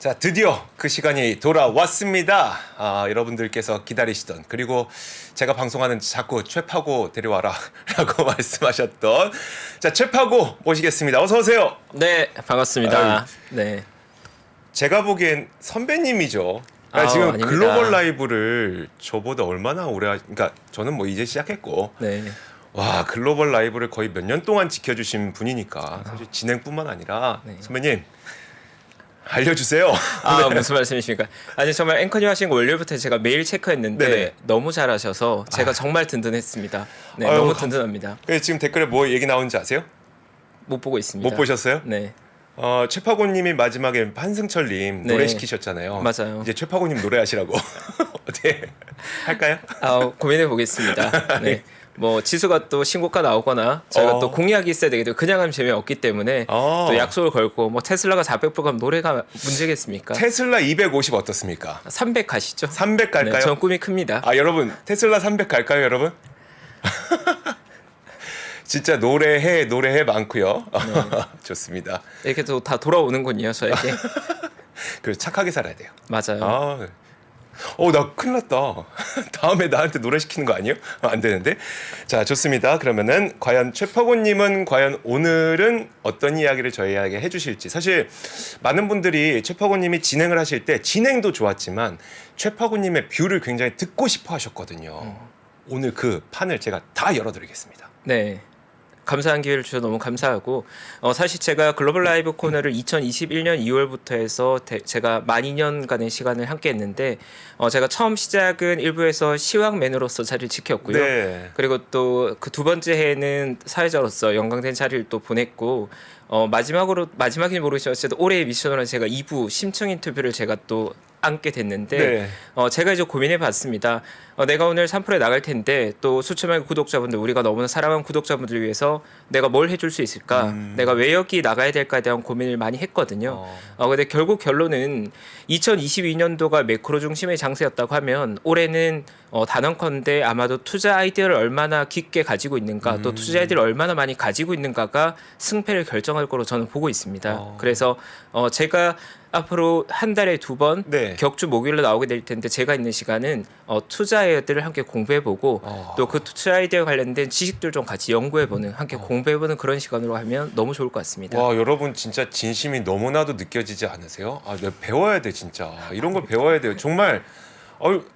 자, 드디어 그 시간이 돌아왔습니다. 여러분들께서 기다리시던, 그리고 제가 방송하는 자꾸 최파고 데려와라 라고 말씀하셨던, 자, 최파고 모시겠습니다. 어서 오세요. 네, 반갑습니다. 아유. 네. 제가 보기엔 선배님이죠. 지금 아닙니다. 글로벌 라이브를 저보다 얼마나 오래 그러니까 저는 뭐 이제 시작했고, 네. 와, 글로벌 라이브를 거의 몇 년 동안 지켜주신 분이니까 사실 진행뿐만 아니라 네. 선배님 알려주세요. 네. 무슨 말씀이십니까? 아니 정말 앵커님 하신 거 월요일부터 제가 매일 체크했는데 네네. 너무 잘하셔서 제가 정말 든든했습니다. 네, 아유, 너무 든든합니다. 지금 댓글에 뭐 얘기 나오는지 아세요? 못 보고 있습니다. 못 보셨어요? 네, 최파고님이 마지막에 한승철님 네. 노래 시키셨잖아요. 맞아요. 이제 최파고님 노래하시라고. 어떻게 할까요? 고민해 보겠습니다. 네. 뭐 지수가 또 신고가 나오거나 저희가 또 공약이 있어야 되겠죠. 그냥 하면 재미없기 때문에 또 약속을 걸고 뭐 테슬라가 400불 가면 노래가 문제겠습니까? 테슬라 250 어떻습니까? 300 가시죠. 300 갈까요? 네, 전 꿈이 큽니다. 여러분 테슬라 300 갈까요, 여러분? 진짜 노래해 많고요. 네. 좋습니다. 이렇게 또 다 돌아오는군요, 저에게. 그래서 착하게 살아야 돼요. 맞아요. 나 큰일 났다. 다음에 나한테 노래 시키는 거 아니에요? 안 되는데. 자, 좋습니다. 그러면은 과연 최파고님은 과연 오늘은 어떤 이야기를 저희에게 해주실지. 사실 많은 분들이 최파고님이 진행을 하실 때 진행도 좋았지만 최파고님의 뷰를 굉장히 듣고 싶어 하셨거든요. 오늘 그 판을 제가 다 열어드리겠습니다. 네. 감사한 기회를 주셔서 너무 감사하고 사실 제가 글로벌 라이브 코너를 2021년 2월부터 해서 제가 만 2년간의 시간을 함께 했는데 제가 처음 시작은 일부에서 시황맨으로서 자리를 지켰고요. 네. 그리고 또 그 두 번째 해는 사회자로서 영광된 자리를 또 보냈고 마지막인지 모르겠어도 올해의 미션으로 제가 2부 심층 인터뷰를 제가 또 앉게 됐는데 네. 제가 이제 고민해 봤습니다. 내가 오늘 3프로에 나갈 텐데 또 수천만의 구독자분들, 우리가 너무나 사랑하는 구독자분들 위해서 내가 뭘 해줄 수 있을까? 내가 왜 여기 나가야 될까에 대한 고민을 많이 했거든요. 근데 결국 결론은 2022년도가 매크로 중심의 장세였다고 하면 올해는 단언컨대 아마도 투자 아이디어를 얼마나 깊게 가지고 있는가, 또 투자 아이디어를 얼마나 많이 가지고 있는가가 승패를 결정할 거로 저는 보고 있습니다. 그래서 제가 앞으로 한 달에 2번 네. 격주 목요일로 나오게 될 텐데 제가 있는 시간은 투자 아이디어들을 함께 공부해보고 또 그 투자 아이디어 관련된 지식들 좀 같이 연구해보는, 함께 공부해보는 그런 시간으로 하면 너무 좋을 것 같습니다. 와, 여러분 진짜 진심이 너무나도 느껴지지 않으세요? 내가 배워야 돼, 진짜. 이런 걸 배워야 돼요. 정말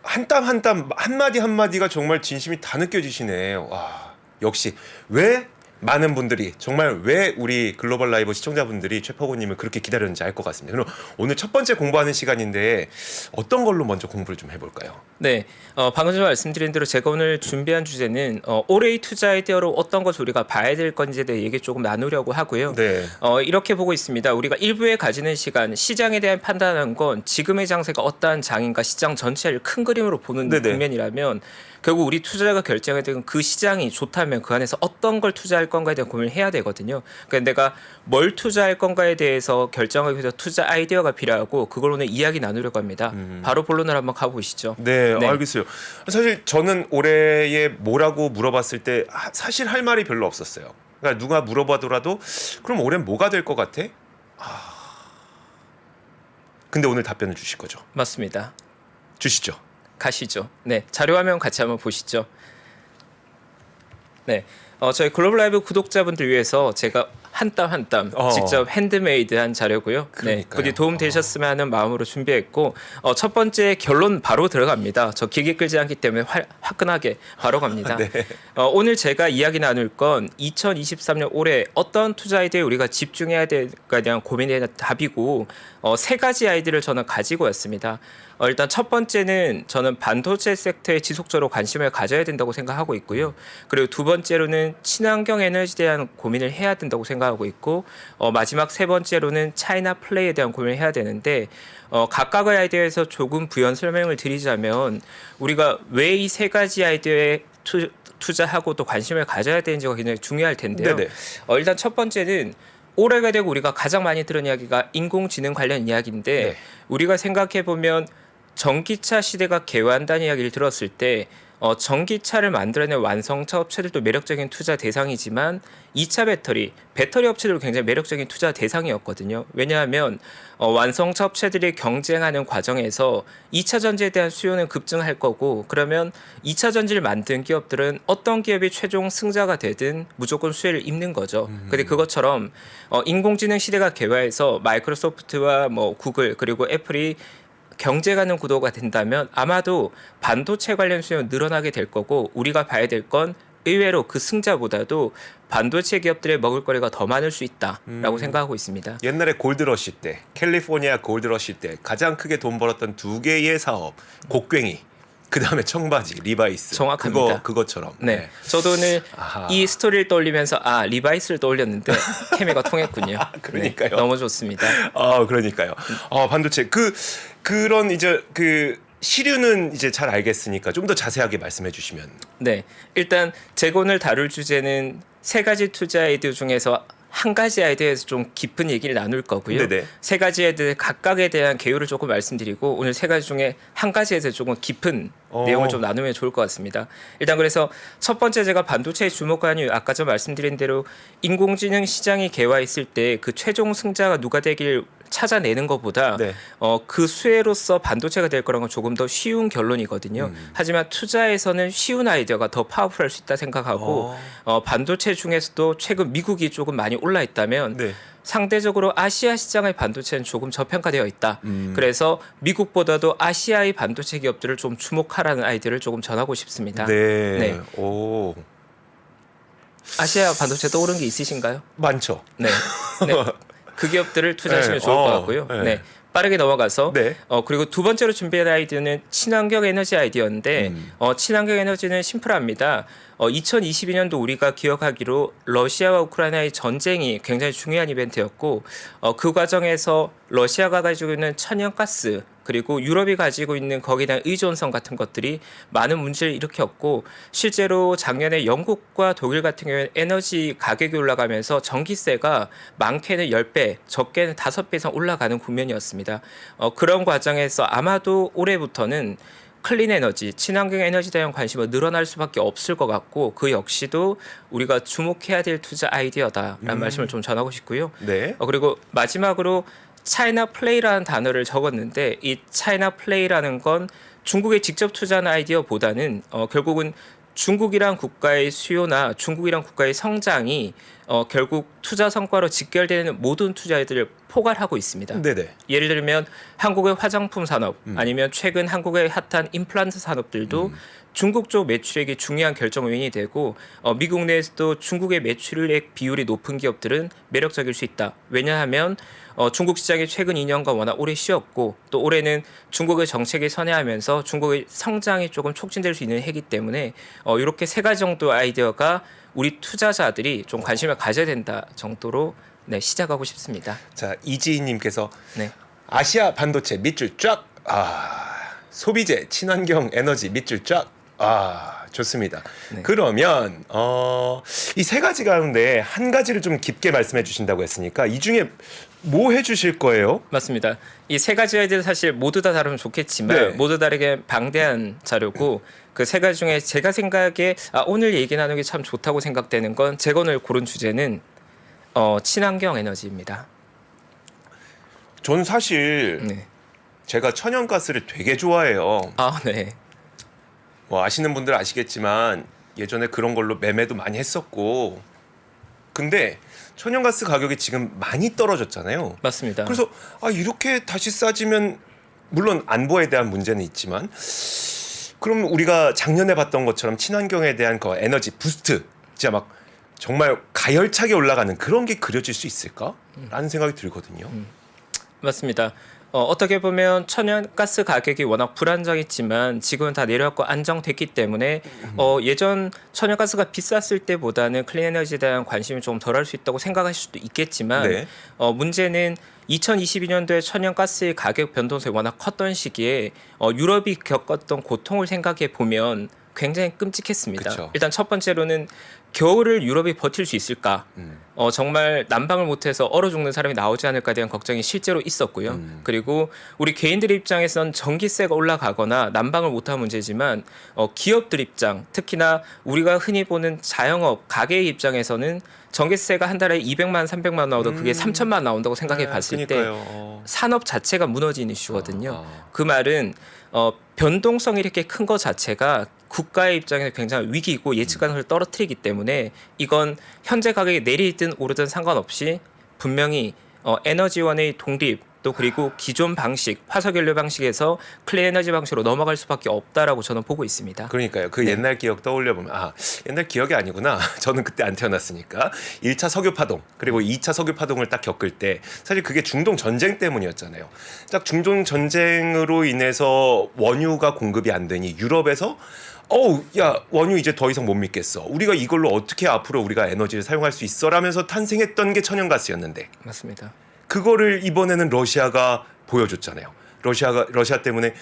한 땀 한 땀, 한마디 한마디가 정말 진심이 다 느껴지시네. 와, 역시 왜 많은 분들이, 정말 왜 우리 글로벌 라이브 시청자분들이 최파고님을 그렇게 기다렸는지 알 것 같습니다. 그럼 오늘 첫 번째 공부하는 시간인데 어떤 걸로 먼저 공부를 좀 해볼까요? 네, 방금 전에 말씀드린 대로 제가 오늘 준비한 주제는 올해의 투자 아이디어로 어떤 것을 우리가 봐야 될 건지에 대해 얘기 조금 나누려고 하고요. 네. 이렇게 보고 있습니다. 우리가 일부에 가지는 시간, 시장에 대한 판단하는 건 지금의 장세가 어떠한 장인가, 시장 전체를 큰 그림으로 보는 네네. 국면이라면 결국 우리 투자자가 결정해야 되는 그 시장이 좋다면 그 안에서 어떤 걸 투자할 건가에 대한 고민을 해야 되거든요. 그러니까 내가 뭘 투자할 건가에 대해서 결정하기 위해서 투자 아이디어가 필요하고 그걸 오늘 이야기 나누려고 합니다. 바로 본론을 한번 가보시죠. 네, 네. 알겠어요. 사실 저는 올해에 뭐라고 물어봤을 때 사실 할 말이 별로 없었어요. 그러니까 누가 물어봐더라도 그럼 올해는 뭐가 될 것 같아? 근데 오늘 답변을 주실 거죠? 맞습니다. 주시죠. 가시죠. 네, 자료 화면 같이 한번 보시죠. 네, 저희 글로벌 라이브 구독자분들 위해서 제가 한 땀 한 땀 직접 핸드메이드한 자료고요. 네, 그러니까요. 부디 도움 되셨으면 하는 마음으로 준비했고 첫 번째 결론 바로 들어갑니다. 저 길게 끌지 않기 때문에 화끈하게 바로 갑니다. 네. 오늘 제가 이야기 나눌 건 2023년 올해 어떤 투자 아이디어에 우리가 집중해야 될까에 대한 고민에 대한 답이고 세 가지 아이디어를 저는 가지고 왔습니다. 일단 첫 번째는 저는 반도체 섹터에 지속적으로 관심을 가져야 된다고 생각하고 있고요. 그리고 두 번째로는 친환경 에너지에 대한 고민을 해야 된다고 생각하고 있고 마지막 세 번째로는 차이나 플레이에 대한 고민을 해야 되는데 각각의 아이디어에서 조금 부연 설명을 드리자면 우리가 왜 이 세 가지 아이디어에 투자하고 또 관심을 가져야 되는지가 굉장히 중요할 텐데요. 네네. 일단 첫 번째는 올해가 되고 우리가 가장 많이 들은 이야기가 인공지능 관련 이야기인데 네. 우리가 생각해 보면 전기차 시대가 개화한다는 이야기를 들었을 때 전기차를 만들어낸 완성차 업체들도 매력적인 투자 대상이지만 2차 배터리 업체들도 굉장히 매력적인 투자 대상이었거든요. 왜냐하면 완성차 업체들이 경쟁하는 과정에서 2차 전지에 대한 수요는 급증할 거고, 그러면 2차 전지를 만든 기업들은 어떤 기업이 최종 승자가 되든 무조건 수혜를 입는 거죠. 근데 그것처럼 인공지능 시대가 개화해서 마이크로소프트와 뭐 구글 그리고 애플이 경쟁하는 구도가 된다면 아마도 반도체 관련 수요는 늘어나게 될 거고, 우리가 봐야 될 건 의외로 그 승자보다도 반도체 기업들의 먹을거리가 더 많을 수 있다라고 생각하고 있습니다. 옛날에 골드러시 때, 캘리포니아 골드러시 때 가장 크게 돈 벌었던 두 개의 사업, 곡괭이, 그 다음에 청바지, 리바이스. 정확합니다. 그것처럼. 네, 저도 오늘 아하. 이 스토리를 떠올리면서 리바이스를 떠올렸는데 케미가 통했군요. 그러니까요. 네, 너무 좋습니다. 그러니까요. 반도체 그런 이제 그 시류는 이제 잘 알겠으니까 좀 더 자세하게 말씀해 주시면. 네, 일단 제가 오늘 다룰 주제는 세 가지 투자 아이디어 중에서 한 가지 아이디어에서 좀 깊은 얘기를 나눌 거고요. 네네. 세 가지 아이디어 각각에 대한 개요를 조금 말씀드리고, 오늘 세 가지 중에 한 가지에 대해서 조금 깊은 내용을 좀 나누면 좋을 것 같습니다. 일단 그래서 첫 번째 제가 반도체에 주목한 이유, 아까 전 말씀드린 대로 인공지능 시장이 개화했을 때 그 최종 승자가 누가 되길 찾아내는 것보다 네. 그 수혜로서 반도체가 될 거라는 건 조금 더 쉬운 결론이거든요. 하지만 투자에서는 쉬운 아이디어가 더 파워풀할 수 있다 생각하고, 반도체 중에서도 최근 미국이 조금 많이 올라 있다면 네. 상대적으로 아시아 시장의 반도체는 조금 저평가되어 있다. 그래서 미국보다도 아시아의 반도체 기업들을 좀 주목하라는 아이디어를 조금 전하고 싶습니다. 네. 네. 오. 아시아 반도체 떠오른 게 있으신가요? 많죠. 네. 네. 그 기업들을 투자하시면 네. 좋을 것 같고요. 네. 네. 빠르게 넘어가서 네. 그리고 두 번째로 준비한 아이디어는 친환경 에너지 아이디어인데 친환경 에너지는 심플합니다. 2022년도 우리가 기억하기로 러시아와 우크라이나의 전쟁이 굉장히 중요한 이벤트였고, 그 과정에서 러시아가 가지고 있는 천연가스 그리고 유럽이 가지고 있는 거기에 대한 의존성 같은 것들이 많은 문제를 일으켰고, 실제로 작년에 영국과 독일 같은 경우에 에너지 가격이 올라가면서 전기세가 많게는 10배, 적게는 5배 이상 올라가는 국면이었습니다. 그런 과정에서 아마도 올해부터는 클린 에너지, 친환경 에너지에 대한 관심은 늘어날 수밖에 없을 것 같고, 그 역시도 우리가 주목해야 될 투자 아이디어다라는 말씀을 좀 전하고 싶고요. 네. 그리고 마지막으로 차이나 플레이라는 단어를 적었는데, 이 차이나 플레이라는 건 중국에 직접 투자하는 아이디어보다는 결국은 중국이란 국가의 수요나 중국이란 국가의 성장이 결국 투자 성과로 직결되는 모든 투자들을 포괄하고 있습니다. 네네. 예를 들면 한국의 화장품 산업, 아니면 최근 한국의 핫한 임플란트 산업들도 중국 쪽 매출액이 중요한 결정 요인이 되고, 미국 내에서도 중국의 매출액 비율이 높은 기업들은 매력적일 수 있다. 왜냐하면 중국 시장이 최근 2년간 워낙 오래 쉬었고, 또 올해는 중국의 정책이 선회하면서 중국의 성장이 조금 촉진될 수 있는 해이기 때문에 이렇게 세 가지 정도 아이디어가 우리 투자자들이 좀 관심을 가져야 된다 정도로 시작하고 싶습니다. 자, 이지희님께서 네. 아시아 반도체 밑줄 쫙. 소비재, 친환경 에너지 밑줄 쫙. 좋습니다. 네. 그러면 이 세 가지 가운데 한 가지를 좀 깊게 말씀해 주신다고 했으니까 이 중에 뭐 해주실 거예요? 맞습니다. 이 세 가지 아이디어 사실 모두 다 다르면 좋겠지만 네. 모두 다르게 방대한 자료고, 그 세 가지 중에 제가 생각에 오늘 얘기 나누기 참 좋다고 생각되는 건, 제가 오늘 고른 주제는 친환경 에너지입니다. 전 사실 네. 제가 천연가스를 되게 좋아해요. 네. 뭐 아시는 분들 아시겠지만 예전에 그런 걸로 매매도 많이 했었고, 근데 천연가스 가격이 지금 많이 떨어졌잖아요. 맞습니다. 그래서 이렇게 다시 싸지면, 물론 안보에 대한 문제는 있지만, 그럼 우리가 작년에 봤던 것처럼 친환경에 대한 그 에너지 부스트, 진짜 막 정말 가열차게 올라가는 그런 게 그려질 수 있을까라는 생각이 들거든요. 맞습니다. 어떻게 보면 천연가스 가격이 워낙 불안정했지만 지금은 다 내려왔고 안정됐기 때문에 예전 천연가스가 비쌌을 때보다는 클린에너지에 대한 관심이 좀 덜할 수 있다고 생각하실 수도 있겠지만, 네. 문제는 2022년도에 천연가스의 가격 변동성이 워낙 컸던 시기에 유럽이 겪었던 고통을 생각해 보면 굉장히 끔찍했습니다. 그쵸. 일단 첫 번째로는 겨울을 유럽이 버틸 수 있을까? 정말 난방을 못해서 얼어 죽는 사람이 나오지 않을까에 대한 걱정이 실제로 있었고요. 그리고 우리 개인들 입장에선 전기세가 올라가거나 난방을 못하는 문제지만 기업들 입장, 특히나 우리가 흔히 보는 자영업, 가게의 입장에서는 전기세가 한 달에 200만, 300만 나오도 그게 3천만 나온다고 생각해 봤을 때 그러니까요. 산업 자체가 무너지는 이슈거든요. 아. 그 말은 변동성이 이렇게 큰 것 자체가 국가의 입장에서 굉장히 위기이고 예측 가능성을 떨어뜨리기 때문에 이건 현재 가격이 내리든 오르든 상관없이 분명히 에너지원의 독립 또 그리고 기존 방식 화석연료 방식에서 클린 에너지 방식으로 넘어갈 수밖에 없다라고 저는 보고 있습니다. 그러니까요. 그 네. 옛날 기억 떠올려 보면 옛날 기억이 아니구나. 저는 그때 안 태어났으니까. 1차 석유 파동 그리고 2차 석유 파동을 딱 겪을 때 사실 그게 중동 전쟁 때문이었잖아요. 딱 중동 전쟁으로 인해서 원유가 공급이 안 되니 유럽에서 야 원유 이제 더 이상 못 믿겠어. 우리가 이걸로 어떻게 앞으로 우리가 에너지를 사용할 수 있어라면서 탄생했던 게 천연가스였는데 맞습니다. 그거를 이번에는 러시아가 보여줬잖아요. 러시아 때문에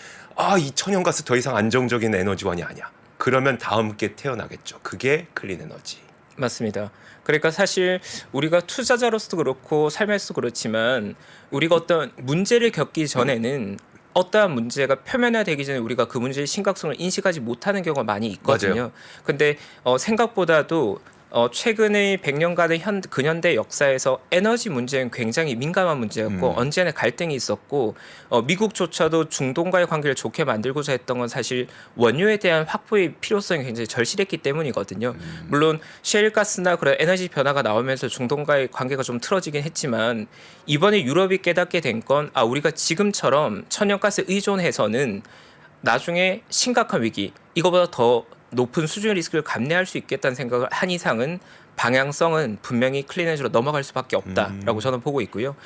이 천연가스 더 이상 안정적인 에너지원이 아니야. 그러면 다음 게 태어나겠죠. 그게 클린 에너지. 맞습니다. 그러니까 사실 우리가 투자자로서도 그렇고 삶에서도 그렇지만 우리가 어떤 문제를 겪기 전에는 어떠한 문제가 표면화되기 전에 우리가 그 문제의 심각성을 인식하지 못하는 경우가 많이 있거든요. 맞아요. 근데 생각보다도 최근의 100년간의 근현대 역사에서 에너지 문제는 굉장히 민감한 문제였고 언제나 갈등이 있었고 미국조차도 중동과의 관계를 좋게 만들고자 했던 건 사실 원유에 대한 확보의 필요성이 굉장히 절실했기 때문이거든요. 물론 셰일가스나 그런 에너지 변화가 나오면서 중동과의 관계가 좀 틀어지긴 했지만 이번에 유럽이 깨닫게 된 건 우리가 지금처럼 천연가스 의존해서는 나중에 심각한 위기 이거보다 더 높은 수준의 리스크를 감내할 수 있겠다는 생각을 한 이상은 방향성은 분명히 클린 에너지로 넘어갈 수밖에 없다라고 저는 보고 있고요.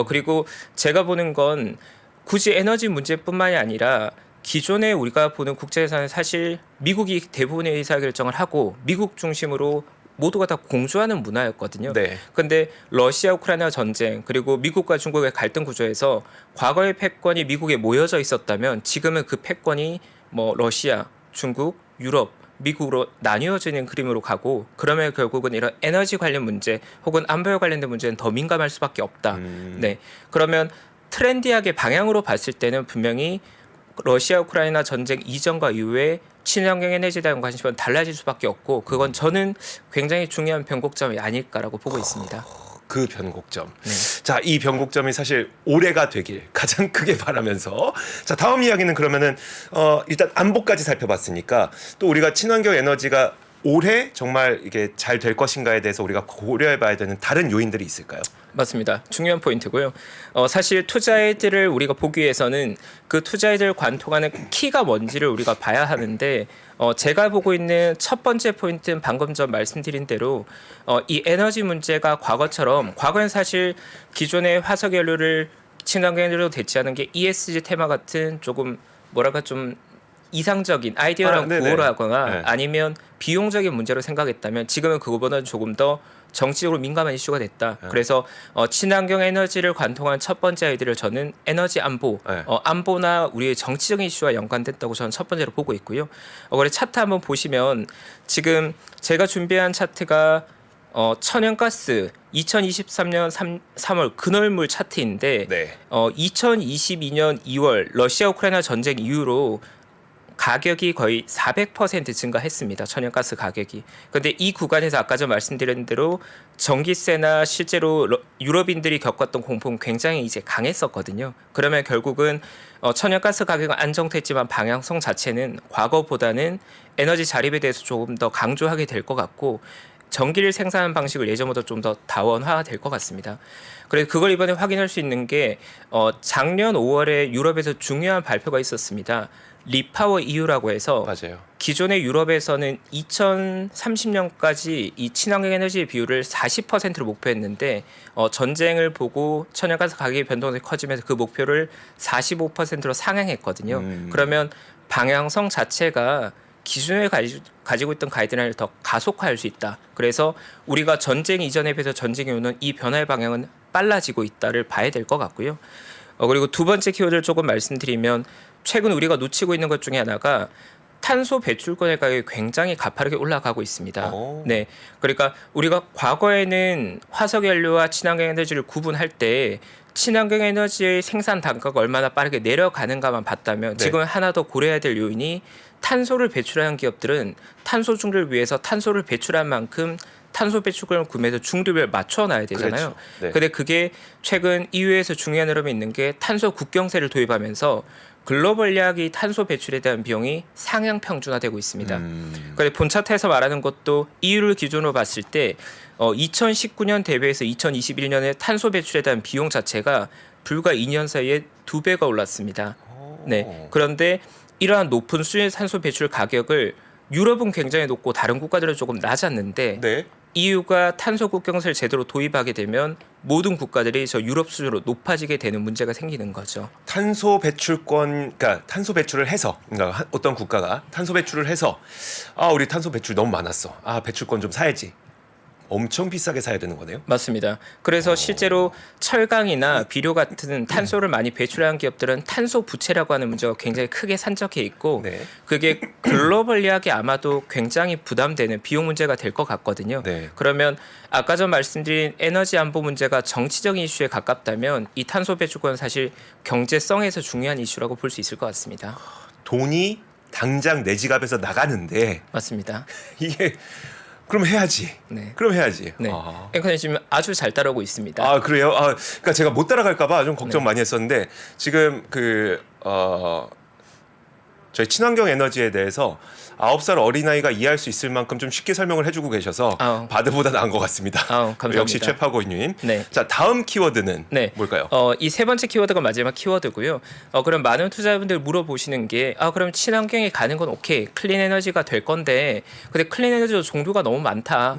그리고 제가 보는 건 굳이 에너지 문제뿐만이 아니라 기존에 우리가 보는 국제에서는 사실 미국이 대부분의 의사결정을 하고 미국 중심으로 모두가 다 공조하는 문화였거든요. 네. 근데 러시아 우크라이나 전쟁 그리고 미국과 중국의 갈등 구조에서 과거의 패권이 미국에 모여져 있었다면 지금은 그 패권이 러시아, 중국, 유럽, 미국으로 나뉘어지는 그림으로 가고 그러면 결국은 이런 에너지 관련 문제 혹은 안보에 관련된 문제는 더 민감할 수밖에 없다. 네. 그러면 트렌디하게 방향으로 봤을 때는 분명히 러시아 우크라이나 전쟁 이전과 이후에 친환경 에너지에 대한 관심은 달라질 수밖에 없고 그건 저는 굉장히 중요한 변곡점이 아닐까라고 보고 있습니다. 그 변곡점. 네. 자, 이 변곡점이 사실 올해가 되길 가장 크게 바라면서 자, 다음 이야기는 그러면은 일단 안보까지 살펴봤으니까 또 우리가 친환경 에너지가 올해 정말 이게 잘 될 것인가에 대해서 우리가 고려해봐야 되는 다른 요인들이 있을까요? 맞습니다. 중요한 포인트고요. 사실 투자애들을 우리가 보기 위해서는 그 투자애들 관통하는 키가 뭔지를 우리가 봐야 하는데 제가 보고 있는 첫 번째 포인트는 방금 전 말씀드린 대로 이 에너지 문제가 과거엔 사실 기존의 화석연료를 친환경 연료로 대체하는 게 ESG 테마 같은 조금 뭐랄까 좀 이상적인 아이디어라고 구호를 하거나 네. 아니면 비용적인 문제로 생각했다면 지금은 그거보다는 조금 더 정치적으로 민감한 이슈가 됐다. 네. 그래서 친환경 에너지를 관통한 첫 번째 아이디어를 저는 에너지 안보, 네. 안보나 우리의 정치적인 이슈와 연관됐다고 저는 첫 번째로 보고 있고요. 그래 차트 한번 보시면 지금 제가 준비한 차트가 천연가스 2023년 3월 근월물 차트인데 네. 2022년 2월 러시아 우크라이나 전쟁 이후로 가격이 거의 400% 증가했습니다. 천연가스 가격이. 그런데 이 구간에서 아까 전 말씀드린 대로 전기세나 실제로 유럽인들이 겪었던 공포는 굉장히 이제 강했었거든요. 그러면 결국은 천연가스 가격은 안정됐지만 방향성 자체는 과거보다는 에너지 자립에 대해서 조금 더 강조하게 될 것 같고 전기를 생산하는 방식을 예전보다 좀 더 다원화될 것 같습니다. 그래서 그걸 이번에 확인할 수 있는 게 작년 5월에 유럽에서 중요한 발표가 있었습니다. 리파워 EU라고 해서 맞아요. 기존의 유럽에서는 2030년까지 이 친환경 에너지의 비율을 40%로 목표했는데 전쟁을 보고 천연가스 가격의 변동이 커지면서 그 목표를 45%로 상향했거든요. 그러면 방향성 자체가 기존에 가지고 있던 가이드라인을 더 가속화할 수 있다. 그래서 우리가 전쟁 이전에 비해서 전쟁 이후는 이 변화의 방향은 빨라지고 있다를 봐야 될 것 같고요. 그리고 두 번째 키워드를 조금 말씀드리면 최근 우리가 놓치고 있는 것 중에 하나가 탄소 배출권의 가격이 굉장히 가파르게 올라가고 있습니다. 오. 네, 그러니까 우리가 과거에는 화석 연료와 친환경 에너지를 구분할 때 친환경 에너지의 생산 단가가 얼마나 빠르게 내려가는가만 봤다면 네. 지금 하나 더 고려해야 될 요인이 탄소를 배출하는 기업들은 탄소 중립을 위해서 탄소를 배출한 만큼 탄소 배출권을 구매해서 중립을 맞춰놔야 되잖아요. 그렇죠. 네. 근데 그게 최근 EU에서 중요한 흐름이 있는 게 탄소 국경세를 도입하면서 글로벌리하게 탄소 배출에 대한 비용이 상향 평준화되고 있습니다. 근데 본 차트에서 말하는 것도 EU를 기준으로 봤을 때 2019년 대비해서 2021년에 탄소 배출에 대한 비용 자체가 불과 2년 사이에 2배가 올랐습니다. 네. 그런데 이러한 높은 수준의 탄소 배출 가격을 유럽은 굉장히 높고 다른 국가들은 조금 낮았는데 네. EU가 탄소 국경세를 제대로 도입하게 되면 모든 국가들이 저 유럽 수준으로 높아지게 되는 문제가 생기는 거죠. 탄소 배출권, 그러니까 탄소 배출을 해서, 그러니까 어떤 국가가 탄소 배출을 해서, 아 우리 탄소 배출 너무 많았어. 아 배출권 좀 사야지. 엄청 비싸게 사야 되는 거네요. 맞습니다. 그래서 실제로 철강이나 비료 같은 탄소를 많이 배출하는 기업들은 탄소 부채라고 하는 문제가 굉장히 크게 산적해 있고 네. 그게 글로벌리하게 아마도 굉장히 부담되는 비용 문제가 될 것 같거든요. 네. 그러면 아까 전 말씀드린 에너지 안보 문제가 정치적인 이슈에 가깝다면 이 탄소 배출권은 사실 경제성에서 중요한 이슈라고 볼 수 있을 것 같습니다. 돈이 당장 내 지갑에서 나가는데 맞습니다. 이게 그럼 해야지. 네. 그럼 해야지. 네. 아. 앵커님 지금 아주 잘 따라오고 있습니다. 아 그래요? 아 그러니까 제가 못 따라갈까봐 좀 걱정 네. 많이 했었는데 지금 저희 친환경 에너지에 대해서 9살 어린아이가 이해할 수 있을 만큼 좀 쉽게 설명을 해주고 계셔서 아우. 바드보다 나은 것 같습니다. 감사합니다. 역시 최파고님. 네. 자 다음 키워드는 네. 뭘까요? 이 세 번째 키워드가 마지막 키워드고요. 그럼 많은 투자자분들 물어보시는 게 그럼 친환경에 가는 건 오케이. 클린 에너지가 될 건데 근데 클린 에너지도 종류가 너무 많다.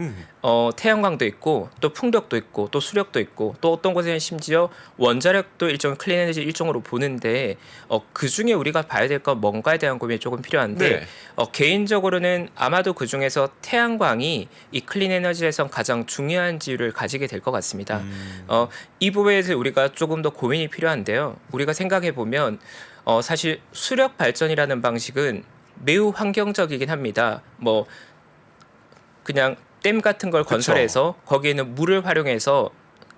태양광도 있고 또 풍력도 있고 또 수력도 있고 또 어떤 곳에는 심지어 원자력도 일종 클린 에너지 일종으로 보는데 그 중에 우리가 봐야 될 건 뭔가에 대한 고민이 조금 필요한데 네. 개인적으로는 아마도 그 중에서 태양광이 이 클린 에너지에선 가장 중요한 지위를 가지게 될 것 같습니다. 이 부분에 대해서 우리가 조금 더 고민이 필요한데요. 우리가 생각해 보면 사실 수력 발전이라는 방식은 매우 환경적이긴 합니다. 뭐 그냥 댐 같은 걸 건설해서 거기에는 물을 활용해서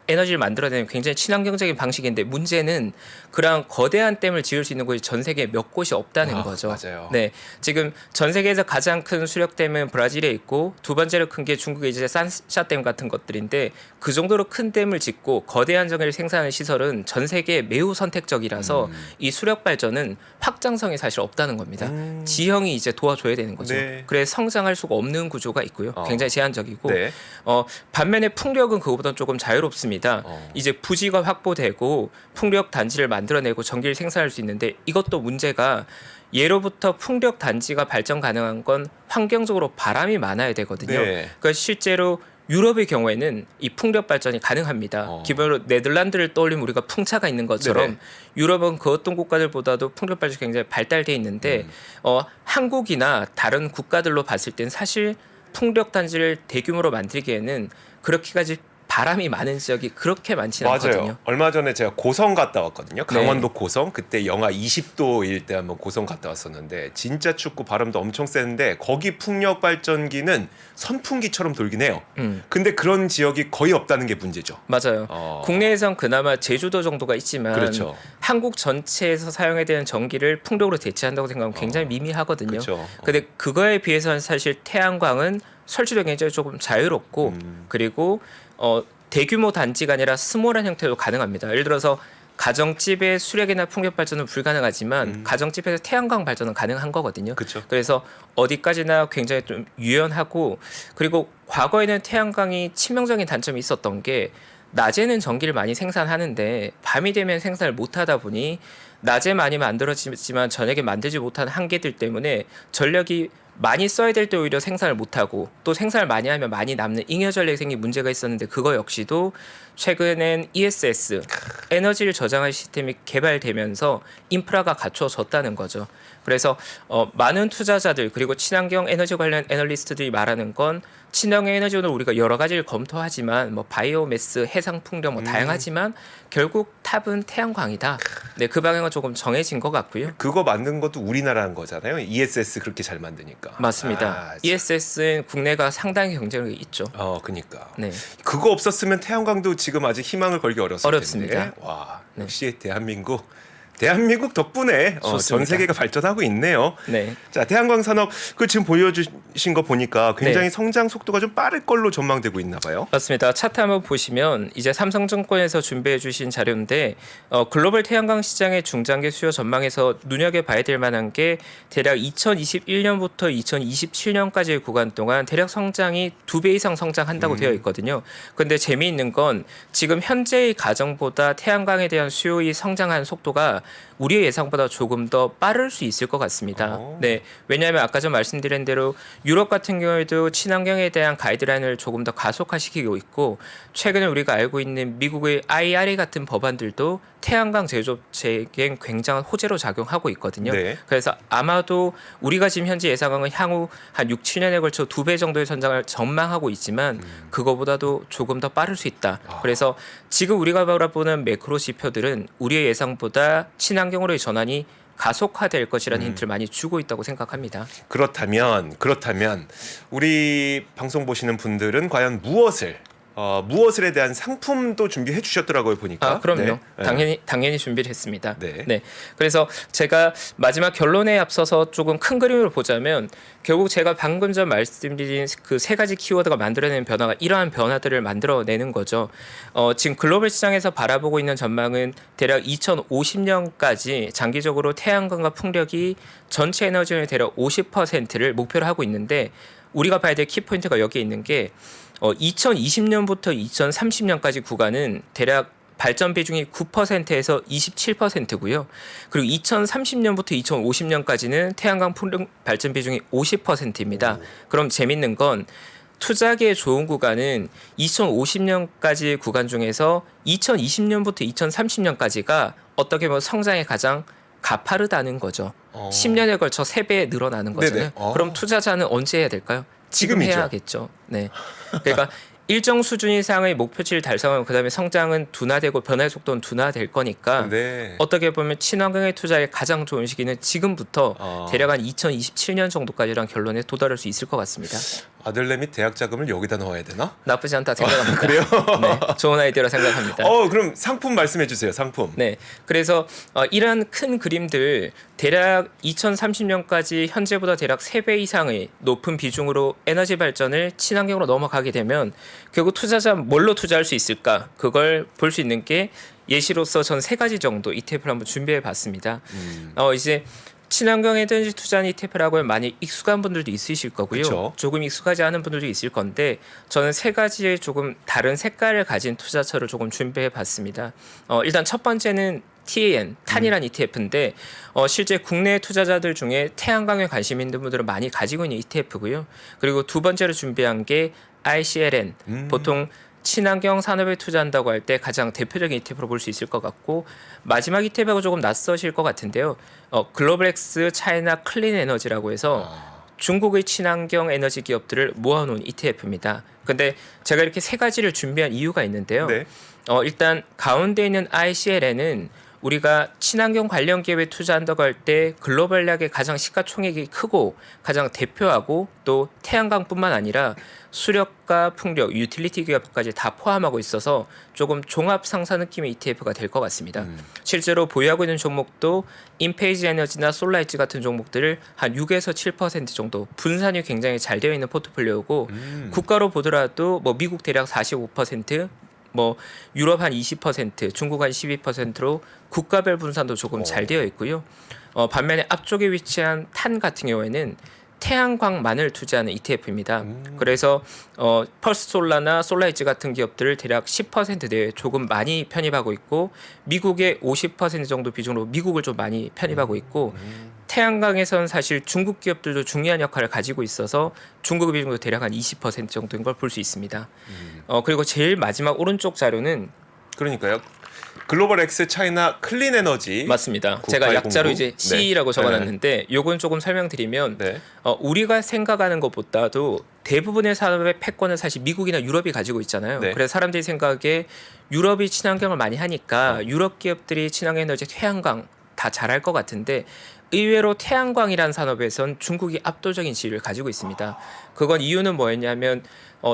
에너지를 만들어내는 굉장히 친환경적인 방식인데 문제는 그런 거대한 댐을 지을 수 있는 곳이 전 세계에 몇 곳이 없다는 거죠. 맞아요. 네, 지금 전 세계에서 가장 큰 수력댐은 브라질에 있고 두 번째로 큰 게 중국의 이제 산샤댐 같은 것들인데 그 정도로 큰 댐을 짓고 거대한 전기를 생산하는 시설은 전 세계에 매우 선택적이라서 이 수력 발전은 확장성이 사실 없다는 겁니다. 지형이 이제 도와줘야 되는 거죠. 네. 그래서 성장할 수가 없는 구조가 있고요. 굉장히 제한적이고 네. 반면에 풍력은 그거보다는 조금 자유롭습니다. 이제 부지가 확보되고 풍력 단지를 만들어내고 전기를 생산할 수 있는데 이것도 문제가 예로부터 풍력 단지가 발전 가능한 건 환경적으로 바람이 많아야 되거든요. 네. 그러니까 실제로 유럽의 경우에는 이 풍력 발전이 가능합니다. 기본으로 네덜란드를 떠올리면 우리가 풍차가 있는 것처럼 네네. 유럽은 그 어떤 국가들보다도 풍력 발전이 굉장히 발달돼 있는데 한국이나 다른 국가들로 봤을 땐 사실 풍력 단지를 대규모로 만들기에는 그렇게까지 바람이 많은 지역이 그렇게 많지는 맞아요. 않거든요. 얼마 전에 제가 고성 갔다 왔거든요. 강원도 고성. 그때 영하 20도일 때 한번 고성 갔다 왔었는데 진짜 춥고 바람도 엄청 세는데 거기 풍력 발전기는 선풍기처럼 돌긴 해요. 근데 그런 지역이 거의 없다는 게 문제죠. 맞아요. 국내에선 그나마 제주도 정도가 있지만 그렇죠. 한국 전체에서 사용해야 되는 전기를 풍력으로 대체한다고 생각하면 굉장히 미미하거든요. 그렇죠. 근데 그거에 비해서는 사실 태양광은 설치도 굉장히 조금 자유롭고 그리고 대규모 단지가 아니라 스몰한 형태로 가능합니다. 예를 들어서 가정집의 수력이나 풍력 발전은 불가능하지만 가정집에서 태양광 발전은 가능한 거거든요. 그렇죠. 그래서 어디까지나 굉장히 좀 유연하고 그리고 과거에는 태양광이 치명적인 단점이 있었던 게 낮에는 전기를 많이 생산하는데 밤이 되면 생산을 못하다 보니 낮에 많이 만들어지지만 저녁에 만들지 못하는 한계들 때문에 전력이 많이 써야 될 때 오히려 생산을 못하고 또 생산을 많이 하면 많이 남는 잉여 전력이 생긴 문제가 있었는데 그거 역시도 최근엔 ESS 에너지를 저장할 시스템이 개발되면서 인프라가 갖춰졌다는 거죠. 그래서 많은 투자자들 그리고 친환경 에너지 관련 애널리스트들이 말하는 건 친환경 에너지는 우리가 여러 가지를 검토하지만 뭐 바이오매스, 해상 풍력 뭐 다양하지만 결국 탑은 태양광이다. 네, 그 방향은 조금 정해진 것 같고요. 그거 만든 것도 우리나라인 거잖아요. ESS 그렇게 잘 만드니까. 맞습니다. 참. ESS는 국내가 상당히 경쟁력이 있죠. 그니까. 네. 그거 없었으면 태양광도 지금 아직 희망을 걸기 어렸을 어렵습니다. 텐데. 와, 네. 역시 대한민국 덕분에 전 좋습니다. 세계가 발전하고 있네요. 네. 자, 태양광 산업 그 지금 보여주신 거 보니까 굉장히 네. 성장 속도가 좀 빠를 걸로 전망되고 있나 봐요. 맞습니다. 차트 한번 보시면 이제 삼성증권에서 준비해 주신 자료인데 글로벌 태양광 시장의 중장기 수요 전망에서 눈여겨봐야 될 만한 게 대략 2021년부터 2027년까지의 구간 동안 대략 성장이 2배 이상 성장한다고 되어 있거든요. 그런데 재미있는 건 지금 현재의 가정보다 태양광에 대한 수요의 성장한 속도가 우리의 예상보다 조금 더 빠를 수 있을 것 같습니다. 네, 왜냐하면 아까 전 말씀드린 대로 유럽 같은 경우에도 친환경에 대한 가이드라인을 조금 더 가속화시키고 있고 최근에 우리가 알고 있는 미국의 IRA 같은 법안들도 태양광 제조업체에겐 굉장한 호재로 작용하고 있거든요. 네. 그래서 아마도 우리가 지금 현재 예상하는 향후 한 6, 7년에 걸쳐 2배 정도의 성장을 전망하고 있지만 그거보다도 조금 더 빠를 수 있다. 그래서 지금 우리가 바라보는 매크로 지표들은 우리의 예상보다 친환경으로의 전환이 가속화될 것이라는 힌트를 많이 주고 있다고 생각합니다. 그렇다면 우리 방송 보시는 분들은 과연 무엇에 대한 상품도 준비해 주셨더라고요 보니까. 그럼요. 네. 당연히 준비를 했습니다. 네. 그래서 제가 마지막 결론에 앞서서 조금 큰 그림으로 보자면 결국 제가 방금 전 말씀드린 그 세 가지 키워드가 만들어내는 변화가 이러한 변화들을 만들어내는 거죠. 지금 글로벌 시장에서 바라보고 있는 전망은 대략 2050년까지 장기적으로 태양광과 풍력이 전체 에너지의 대략 50%를 목표로 하고 있는데 우리가 봐야 될 키포인트가 여기에 있는 게 2020년부터 2030년까지 구간은 대략 발전 비중이 9%에서 27%고요. 그리고 2030년부터 2050년까지는 태양광 풍력 발전 비중이 50%입니다. 그럼 재밌는 건 투자기에 좋은 구간은 2050년까지 구간 중에서 2020년부터 2030년까지가 어떻게 보면 성장이 가장 가파르다는 거죠. 10년에 걸쳐 3배 늘어나는 거잖아요. 네네. 그럼 투자자는 언제 해야 될까요? 지금 지금이죠. 해야겠죠. 네. 그러니까 일정 수준 이상의 목표치를 달성하면 그다음에 성장은 둔화되고 변화의 속도는 둔화될 거니까 네. 어떻게 보면 친환경에 투자에 가장 좋은 시기는 지금부터 대략 한 2027년 정도까지란 결론에 도달할 수 있을 것 같습니다. 아들내미 대학 자금을 여기다 넣어야 되나? 나쁘지 않다 생각합니다. 그래요? 네, 좋은 아이디어라 생각합니다. 그럼 상품 말씀해 주세요. 상품. 네, 그래서 이러한 큰 그림들 대략 2030년까지 현재보다 대략 3배 이상의 높은 비중으로 에너지 발전을 친환경으로 넘어가게 되면 결국 투자자 뭘로 투자할 수 있을까? 그걸 볼 수 있는 게 예시로서 전 3가지 정도 ETF를 한번 준비해 봤습니다. 이제 친환경 에너지 투자한 ETF라고 하면 많이 익숙한 분들도 있으실 거고요. 그쵸. 조금 익숙하지 않은 분들도 있을 건데 저는 3가지의 조금 다른 색깔을 가진 투자처를 조금 준비해 봤습니다. 일단 첫 번째는 탄이라는 ETF인데 실제 국내 투자자들 중에 태양광에 관심 있는 분들은 많이 가지고 있는 ETF고요. 그리고 두 번째로 준비한 게 ICLN, 보통 친환경 산업에 투자한다고 할 때 가장 대표적인 ETF로 볼 수 있을 것 같고 마지막 ETF하고 조금 낯서실 것 같은데요. 글로벌엑스 차이나 클린 에너지라고 해서 중국의 친환경 에너지 기업들을 모아놓은 ETF입니다. 근데 제가 이렇게 3가지를 준비한 이유가 있는데요. 네. 일단 가운데 있는 ICLN은 우리가 친환경 관련 기업에 투자한다고 할 때 글로벌하게 가장 시가총액이 크고 가장 대표하고 또 태양광뿐만 아니라 수력과 풍력, 유틸리티 기업까지 다 포함하고 있어서 조금 종합 상사 느낌의 ETF가 될 것 같습니다. 실제로 보유하고 있는 종목도 인페이지 에너지나 솔라이츠 같은 종목들을 한 6에서 7% 정도 분산이 굉장히 잘 되어 있는 포트폴리오고 국가로 보더라도 뭐 미국 대략 45%, 뭐 유럽 한 20%, 중국 한 12%로 국가별 분산도 조금 잘 되어 있고요. 반면에 앞쪽에 위치한 탄 같은 경우에는 태양광만을 투자하는 ETF입니다. 그래서 펄스솔라나 솔라이즈 같은 기업들을 대략 10% 내에 조금 많이 편입하고 있고 미국의 50% 정도 비중으로 미국을 좀 많이 편입하고 있고 태양광에서는 사실 중국 기업들도 중요한 역할을 가지고 있어서 중국의 비중도 대략 한 20% 정도인 걸 볼 수 있습니다. 그리고 제일 마지막 오른쪽 자료는 그러니까요. 글로벌 엑스 차이나 클린 에너지 맞습니다. 9809. 제가 약자로 이제 네. C라고 적어놨는데 요건 조금 설명드리면 네. 우리가 생각하는 것보다도 대부분의 산업의 패권은 사실 미국이나 유럽이 가지고 있잖아요. 네. 그래서 사람들이 생각에 유럽이 친환경을 많이 하니까 유럽 기업들이 친환에너지 태양광 다 잘할 것 같은데 의외로 태양광이라는 산업에선 중국이 압도적인 지위를 가지고 있습니다. 그건 이유는 뭐였냐면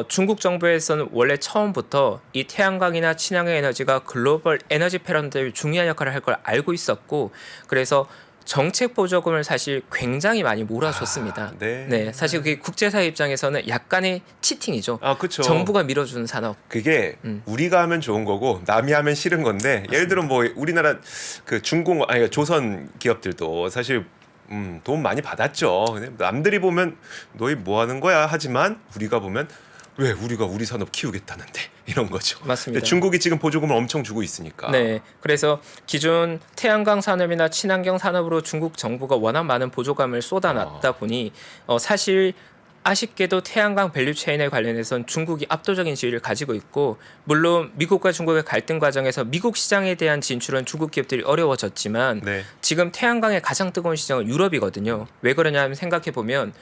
중국 정부에서는 원래 처음부터 이 태양광이나 친환경 에너지가 글로벌 에너지 패러다임에 중요한 역할을 할 걸 알고 있었고 그래서 정책 보조금을 사실 굉장히 많이 몰아줬습니다. 네. 사실 그게 국제사회 입장에서는 약간의 치팅이죠. 그렇죠. 정부가 밀어주는 산업. 그게 우리가 하면 좋은 거고 남이 하면 싫은 건데 예를 들어 뭐 우리나라 그 조선 기업들도 사실 돈 많이 받았죠. 근데 남들이 보면 너희 뭐 하는 거야 하지만 우리가 보면 왜 우리가 우리 산업 키우겠다는데 이런 거죠. 맞습니다. 근데 중국이 지금 보조금을 엄청 주고 있으니까. 네, 그래서 기존 태양광 산업이나 친환경 산업으로 중국 정부가 워낙 많은 보조금을 쏟아놨다 보니 사실 아쉽게도 태양광 밸류체인에 관련해서는 중국이 압도적인 지위를 가지고 있고 물론 미국과 중국의 갈등 과정에서 미국 시장에 대한 진출은 중국 기업들이 어려워졌지만 네. 지금 태양광의 가장 뜨거운 시장은 유럽이거든요. 왜 그러냐면 생각해 보면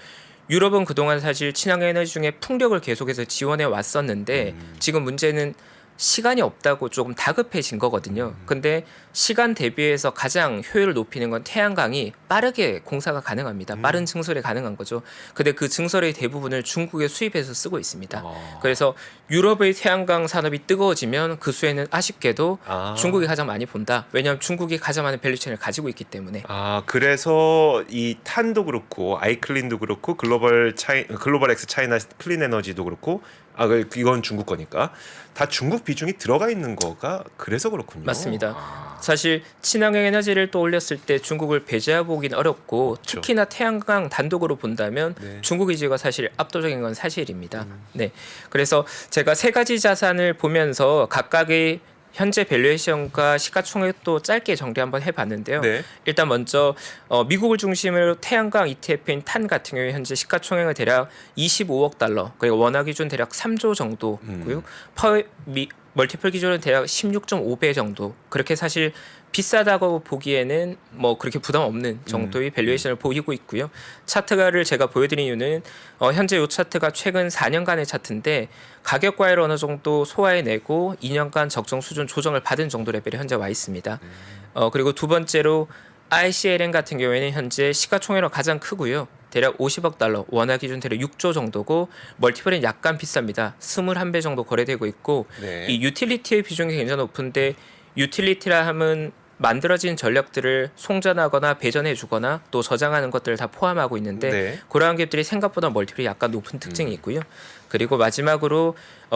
유럽은 그동안 사실 친환경 에너지 중에 풍력을 계속해서 지원해 왔었는데 지금 문제는 시간이 없다고 조금 다급해진 거거든요. 근데 시간 대비해서 가장 효율을 높이는 건 태양광이 빠르게 공사가 가능합니다. 빠른 증설이 가능한 거죠. 근데 그 증설의 대부분을 중국에 수입해서 쓰고 있습니다. 그래서 유럽의 태양광 산업이 뜨거워지면 그 수에는 아쉽게도 중국이 가장 많이 본다. 왜냐하면 중국이 가장 많은 밸류체인을 가지고 있기 때문에. 그래서 이 탄도 그렇고 아이클린도 그렇고 글로벌 엑스 차이나 클린 에너지도 그렇고 이건 중국 거니까 다 중국 비중이 들어가 있는 거가 그래서 그렇군요. 맞습니다. 사실 친환경 에너지를 또 올렸을 때 중국을 배제해보기는 어렵고 그렇죠. 특히나 태양광 단독으로 본다면 네. 중국의 지위가 사실 압도적인 건 사실입니다. 네, 그래서 제가 세 가지 자산을 보면서 각각의 현재 밸류에이션과 시가총액도 짧게 정리 한번 해봤는데요. 네. 일단 먼저 미국을 중심으로 태양광 ETF인 탄 같은 경우에 현재 시가총액은 대략 25억 달러, 그리고 원화 기준 대략 3조 정도고요. 멀티플 기준은 대략 16.5배 정도. 그렇게 사실 비싸다고 보기에는 뭐 그렇게 부담 없는 정도의 밸류에이션을 보이고 있고요. 차트가를 제가 보여드린 이유는 현재 이 차트가 최근 4년간의 차트인데 가격 과열을 어느 정도 소화해내고 2년간 적정 수준 조정을 받은 정도 레벨에 현재 와 있습니다. 그리고 두 번째로 ICLN 같은 경우에는 현재 시가총액으로 가장 크고요. 대략 50억 달러, 원화 기준 대략 6조 정도고 멀티플은 약간 비쌉니다. 21배 정도 거래되고 있고 네. 이 유틸리티의 비중이 굉장히 높은데 유틸리티라 함은 만들어진 전력들을 송전하거나 배전해 주거나 또 저장하는 것들을 다 포함하고 있는데 네. 그러한 기업들이 생각보다 멀티플이 약간 높은 특징이 있고요. 그리고 마지막으로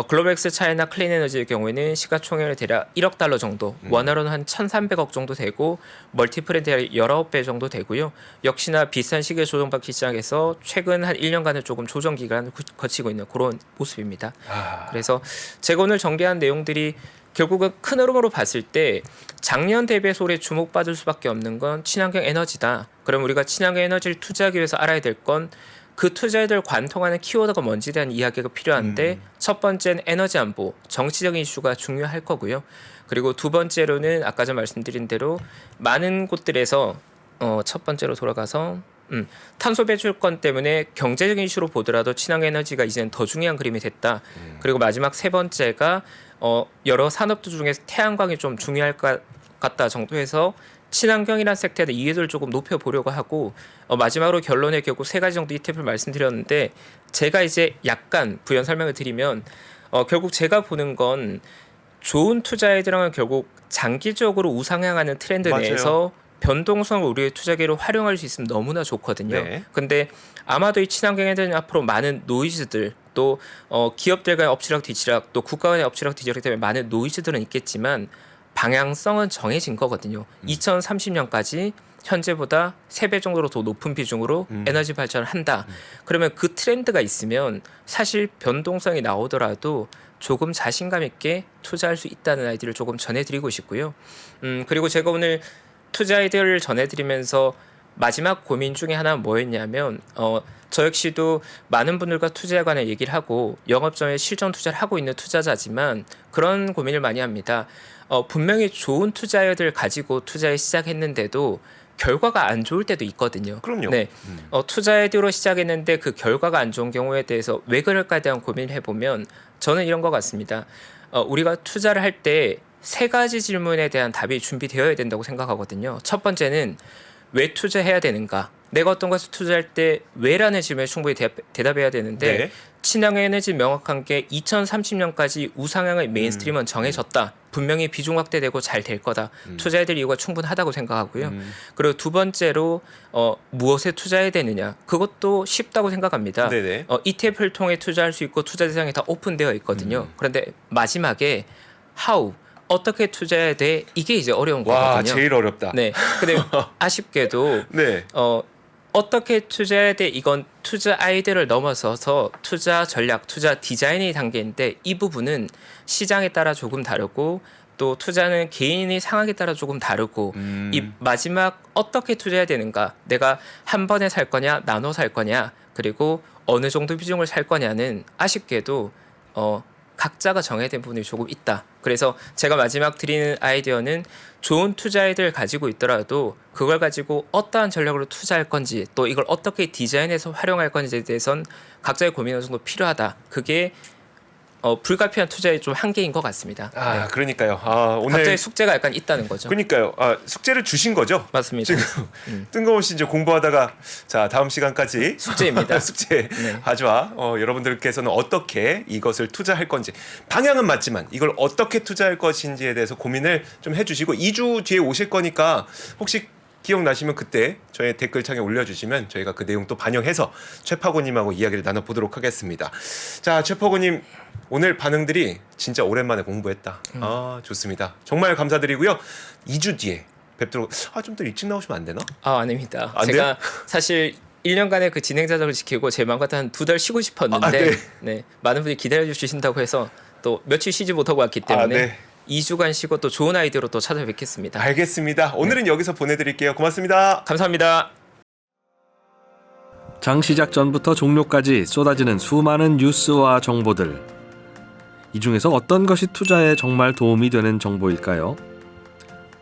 글로벌엑스 차이나 클린 에너지의 경우에는 시가총액을 대략 1억 달러 정도, 원화로는 한 1,300억 정도 되고 멀티플은 대략 19배 정도 되고요. 역시나 비싼 시기에 조정받기 시작해서 최근 한 1년간은 조금 조정 기간을 거치고 있는 그런 모습입니다. 그래서 제가 오늘 정리한 내용들이 결국은 큰 흐름으로 봤을 때 작년 대비해서 올해 주목받을 수밖에 없는 건 친환경 에너지다. 그럼 우리가 친환경 에너지를 투자하기 위해서 알아야 될 건 그 투자들 관통하는 키워드가 뭔지에 대한 이야기가 필요한데 첫 번째는 에너지 안보, 정치적인 이슈가 중요할 거고요. 그리고 두 번째로는 아까 전 말씀드린 대로 많은 곳들에서 첫 번째로 돌아가서 탄소 배출권 때문에 경제적인 이슈로 보더라도 친환경 에너지가 이제는 더 중요한 그림이 됐다. 그리고 마지막 세 번째가 여러 산업들 중에서 태양광이 좀 중요할 것 같다 정도에서 친환경이라는 섹터의 이해도를 조금 높여보려고 하고 마지막으로 결론에 결국 세 가지 정도 ETF를 말씀드렸는데 제가 이제 약간 부연 설명을 드리면 결국 제가 보는 건 좋은 투자에 들어가면 결국 장기적으로 우상향하는 트렌드 맞아요. 내에서 변동성을 우리의 투자기로 활용할 수 있으면 너무나 좋거든요. 네. 근데 아마도 이 친환경에 대한 앞으로 많은 노이즈들 또 기업들 간의 엎치락 뒤치락 또 국가 간의 엎치락 뒤치락 때문에 많은 노이즈들은 있겠지만 방향성은 정해진 거거든요. 2030년까지 현재보다 3배 정도로 더 높은 비중으로 에너지 발전을 한다. 그러면 그 트렌드가 있으면 사실 변동성이 나오더라도 조금 자신감 있게 투자할 수 있다는 아이디어를 조금 전해드리고 싶고요. 그리고 제가 오늘 투자 아이디어를 전해드리면서 마지막 고민 중에 하나는 뭐였냐면 저 역시도 많은 분들과 투자에 관해 얘기를 하고 영업점에 실전 투자를 하고 있는 투자자지만 그런 고민을 많이 합니다. 분명히 좋은 투자 아이디어를 가지고 투자에 시작했는데도 결과가 안 좋을 때도 있거든요. 그럼요. 네, 투자 아이디어로 시작했는데 그 결과가 안 좋은 경우에 대해서 왜 그럴까에 대한 고민을 해보면 저는 이런 것 같습니다. 우리가 투자를 할 때 세 가지 질문에 대한 답이 준비되어야 된다고 생각하거든요. 첫 번째는 왜 투자해야 되는가? 내가 어떤 것을 투자할 때 왜라는 질문에 충분히 대답해야 되는데 네. 친환경 에너지 명확한 게 2030년까지 우상향의 메인스트림은 정해졌다. 분명히 비중 확대되고 잘 될 거다. 투자해야 될 이유가 충분하다고 생각하고요. 그리고 두 번째로 무엇에 투자해야 되느냐. 그것도 쉽다고 생각합니다. 네네. ETF를 통해 투자할 수 있고 투자 대상이 다 오픈되어 있거든요. 그런데 마지막에 how 어떻게 투자해야 돼? 이게 이제 어려운 와, 거거든요. 제일 어렵다. 네. 근데 아쉽게도 네. 어떻게 투자해야 돼? 이건 투자 아이디어를 넘어서서 투자 전략, 투자 디자인의 단계인데 이 부분은 시장에 따라 조금 다르고 또 투자는 개인의 상황에 따라 조금 다르고 이 마지막 어떻게 투자해야 되는가? 내가 한 번에 살 거냐, 나눠 살 거냐, 그리고 어느 정도 비중을 살 거냐는 아쉽게도 각자가 정해야 된 부분이 조금 있다. 그래서 제가 마지막 드리는 아이디어는 좋은 투자 아이디어를 가지고 있더라도 그걸 가지고 어떠한 전략으로 투자할 건지 또 이걸 어떻게 디자인해서 활용할 건지에 대해서는 각자의 고민이 어느 정도 필요하다. 그게 불가피한 투자의 좀 한계인 것 같습니다. 아, 네. 그러니까요. 오늘 각자의 숙제가 약간 있다는 거죠. 그러니까요. 숙제를 주신 거죠? 맞습니다. 지금 뜬금없이 이제 공부하다가 자 다음 시간까지 숙제입니다. 숙제 네. 가져와. 여러분들께서는 어떻게 이것을 투자할 건지 방향은 맞지만 이걸 어떻게 투자할 것인지에 대해서 고민을 좀 해주시고 2주 뒤에 오실 거니까 혹시 기억나시면 그때 저희 댓글창에 올려주시면 저희가 그 내용 또 반영해서 최파고님하고 이야기를 나눠보도록 하겠습니다. 자, 최파고님 오늘 반응들이 진짜 오랜만에 공부했다. 좋습니다. 정말 감사드리고요. 2주 뒤에 뵙도록. 좀 더 일찍 나오시면 안 되나? 아닙니다. 안 제가 사실 1년간의 그 진행자적을 지키고 제 마음 같아 한 2달 쉬고 싶었는데 네, 많은 분들이 기다려 주신다고 해서 또 며칠 쉬지 못하고 왔기 때문에 네. 2주간 쉬고 또 좋은 아이디어로 또 찾아뵙겠습니다. 알겠습니다. 오늘은 여기서 보내드릴게요. 고맙습니다. 감사합니다. 장 시작 전부터 종료까지 쏟아지는 수많은 뉴스와 정보들. 이 중에서 어떤 것이 투자에 정말 도움이 되는 정보일까요?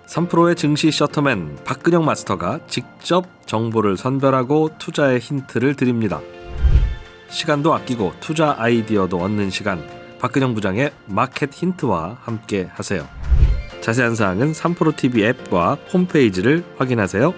3프로의 증시 셔터맨 박근영 마스터가 직접 정보를 선별하고 투자의 힌트를 드립니다. 시간도 아끼고 투자 아이디어도 얻는 시간, 박근영 부장의 마켓 힌트와 함께 하세요. 자세한 사항은 3프로TV 앱과 홈페이지를 확인하세요.